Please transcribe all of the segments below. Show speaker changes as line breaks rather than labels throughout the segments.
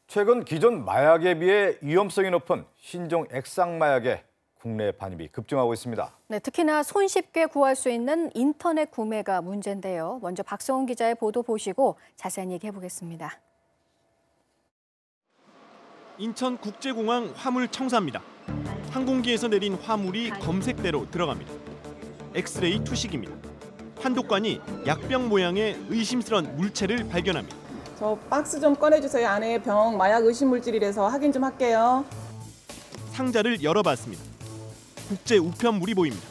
최근 기존 마약에 비해 위험성이 높은 신종 액상마약의 국내 반입이 급증하고 있습니다.
네, 특히나 손쉽게 구할 수 있는 인터넷 구매가 문제인데요. 먼저 박성훈 기자의 보도 보시고 자세한 얘기 해보겠습니다.
인천국제공항 화물 청사입니다. 항공기에서 내린 화물이 검색대로 들어갑니다. 엑스레이 투식입니다. 판독관이 약병 모양의 의심스러운 물체를 발견합니다.
저 박스 좀 꺼내주세요. 안에 병 마약 의심 물질이라서 확인 좀 할게요.
상자를 열어봤습니다. 국제 우편물이 보입니다.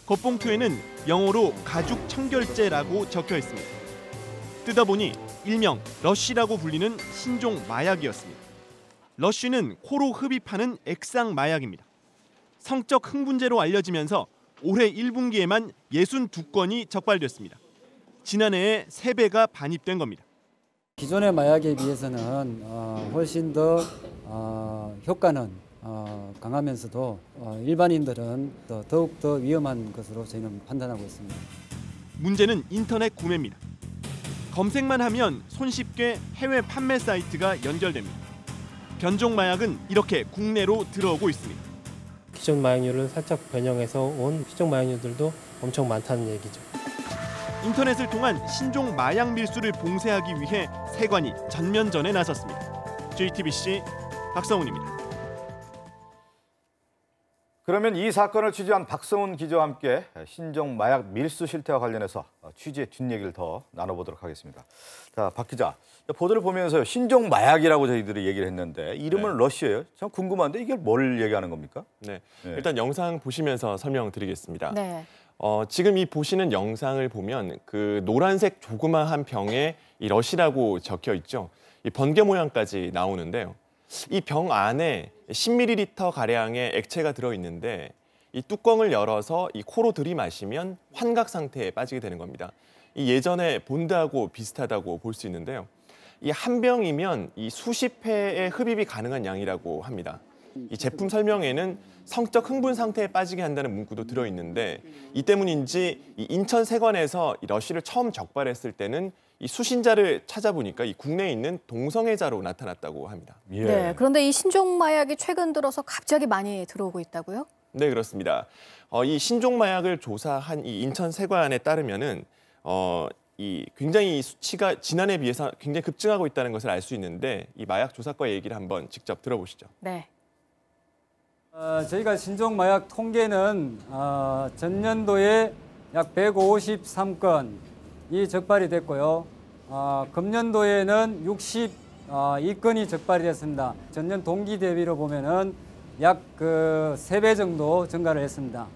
겉봉투에는 영어로 가죽 청결제라고 적혀 있습니다. 뜯어보니 일명 러쉬라고 불리는 신종 마약이었습니다. 러쉬는 코로 흡입하는 액상 마약입니다. 성적 흥분제로 알려지면서 올해 1분기에만 62건이 적발됐습니다. 지난해에 3배가 반입된 겁니다.
기존의 마약에 비해서는 훨씬 더 효과는 강하면서도 일반인들은 더욱더 위험한 것으로 저희는 판단하고 있습니다.
문제는 인터넷 구매입니다. 검색만 하면 손쉽게 해외 판매 사이트가 연결됩니다. 변종 마약은 이렇게 국내로 들어오고 있습니다.
기존 마약류를 살짝 변형해서 온 시종 마약류들도 엄청 많다는 얘기죠.
인터넷을 통한 신종 마약 밀수를 봉쇄하기 위해 세관이 전면전에 나섰습니다. JTBC 박성훈입니다.
그러면 이 사건을 취재한 박성훈 기자와 함께 신종 마약 밀수 실태와 관련해서 취재 뒷얘기를 더 나눠보도록 하겠습니다. 자, 박 기자, 보도를 보면서 신종 마약이라고 저희들이 얘기를 했는데 이름은 러쉬예요. 참 궁금한데 이게 뭘 얘기하는 겁니까?
네, 일단 영상 보시면서 설명드리겠습니다.
네.
지금 이 보시는 영상을 보면 그 노란색 조그마한 병에 이 러쉬라고 적혀 있죠. 이 번개 모양까지 나오는데요. 이 병 안에 10ml 가량의 액체가 들어있는데 이 뚜껑을 열어서 이 코로 들이마시면 환각 상태에 빠지게 되는 겁니다. 이 예전에 본드하고 비슷하다고 볼 수 있는데요. 이 한 병이면 이 수십 회의 흡입이 가능한 양이라고 합니다. 이 제품 설명에는 성적 흥분 상태에 빠지게 한다는 문구도 들어있는데 이 때문인지 이 인천세관에서 이 러쉬를 처음 적발했을 때는 이 수신자를 찾아보니까 이 국내에 있는 동성애자로 나타났다고 합니다.
예.
네, 그런데 이 신종 마약이 최근 들어서 갑자기 많이 들어오고 있다고요?
네, 그렇습니다. 이 신종 마약을 조사한 이 인천세관에 따르면은 이 굉장히 이 수치가 지난해에 비해서 굉장히 급증하고 있다는 것을 알 수 있는데 이 마약 조사과 얘기를 한번 직접 들어보시죠.
네.
저희가 신종 마약 통계는 전년도에 약 153건이 적발이 됐고요. 금년도에는 62건이 적발이 됐습니다. 전년 동기 대비로 보면은 약 3배 정도 증가를 했습니다.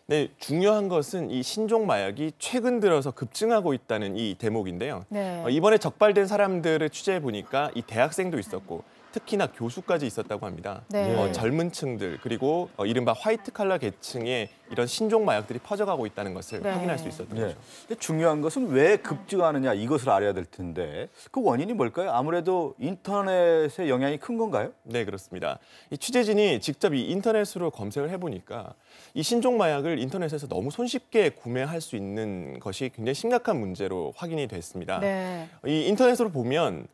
네, 중요한 것은 이 신종 마약이 최근 들어서 급증하고 있다는 이 대목인데요.
네.
이번에 적발된 사람들을 취재해 보니까 이 대학생도 있었고 특히나 교수까지 있었다고 합니다.
네.
젊은 층들 그리고 이른바 화이트 칼라 계층에 이런 신종 마약들이 퍼져가고 있다는 것을
네.
확인할 수 있었던 거죠.
근데 중요한 것은 왜 급증하느냐 이것을 알아야 될 텐데 그 원인이 뭘까요? 아무래도 인터넷의 영향이 큰 건가요?
네, 그렇습니다. 이 취재진이 직접 이 인터넷으로 검색을 해보니까 이 신종 마약을 인터넷에서 너무 손쉽게 구매할 수 있는 것이 굉장히 심각한 문제로 확인이 됐습니다.
네.
이 인터넷으로 보면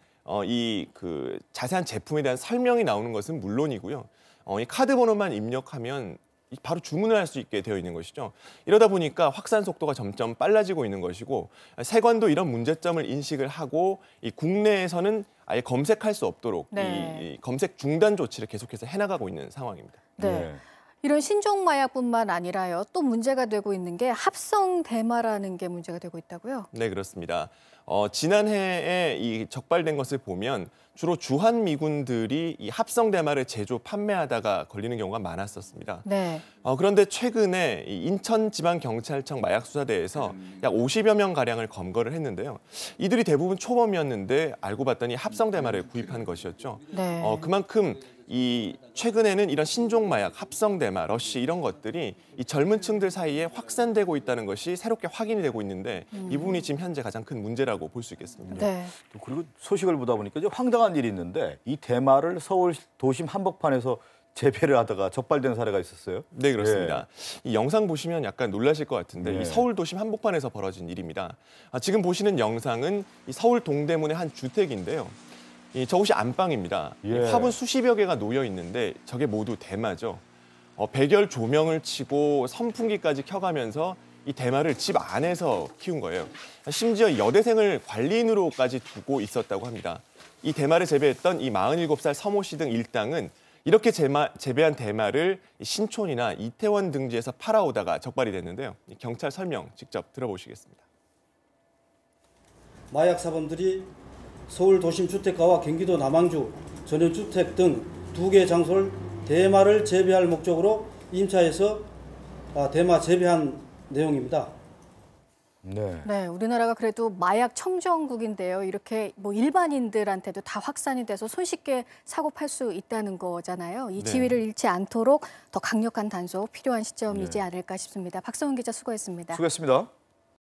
이 자세한 제품에 대한 설명이 나오는 것은 물론이고요. 이 카드 번호만 입력하면 바로 주문을 할 수 있게 되어 있는 것이죠. 이러다 보니까 확산 속도가 점점 빨라지고 있는 것이고 세관도 이런 문제점을 인식을 하고 이 국내에서는 아예 검색할 수 없도록
네.
이 검색 중단 조치를 계속해서 해나가고 있는 상황입니다.
네.
네.
이런 신종 마약뿐만 아니라요. 또 문제가 되고 있는 게 합성 대마라는 게 문제가 되고 있다고요?
네, 그렇습니다. 지난해에 이 적발된 것을 보면 주로 주한 미군들이 이 합성 대마를 제조 판매하다가 걸리는 경우가 많았었습니다.
네.
그런데 최근에 이 인천지방경찰청 마약수사대에서 약 50여 명 가량을 검거를 했는데요. 이들이 대부분 초범이었는데 알고 봤더니 합성 대마를 구입한 것이었죠.
네.
그만큼 이 최근에는 이런 신종 마약, 합성 대마, 러쉬 이런 것들이 이 젊은 층들 사이에 확산되고 있다는 것이 새롭게 확인이 되고 있는데 이 부분이 지금 현재 가장 큰 문제라고 볼 수 있겠습니다.
네.
그리고 소식을 보다 보니까 이제 황당한 일이 있는데 이 대마를 서울 도심 한복판에서 재배를 하다가 적발된 사례가 있었어요.
네, 그렇습니다. 이 영상 보시면 약간 놀라실 것 같은데 이 서울 도심 한복판에서 벌어진 일입니다. 지금 보시는 영상은 이 서울 동대문의 한 주택인데요. 저곳이 안방입니다.
예.
화분 수십여 개가 놓여 있는데 저게 모두 대마죠. 백열 조명을 치고 선풍기까지 켜가면서 이 대마를 집 안에서 키운 거예요. 심지어 여대생을 관리인으로까지 두고 있었다고 합니다. 이 대마를 재배했던 이 47살 서모 씨 등 일당은 이렇게 재배한 대마를 신촌이나 이태원 등지에서 팔아오다가 적발이 됐는데요. 경찰 설명 직접 들어보시겠습니다.
마약 사범들이 서울 도심 주택가와 경기도 남항주 전원주택 등 2개 장소를 대마를 재배할 목적으로 임차해서 대마 재배한 내용입니다.
네, 우리나라가 그래도 마약 청정국인데요. 이렇게 뭐 일반인들한테도 다 확산이 돼서 손쉽게 사고 팔 수 있다는 거잖아요. 이 지위를 잃지 않도록 더 강력한 단속 필요한 시점이지 않을까 싶습니다. 박성훈 기자 수고했습니다.
수고했습니다.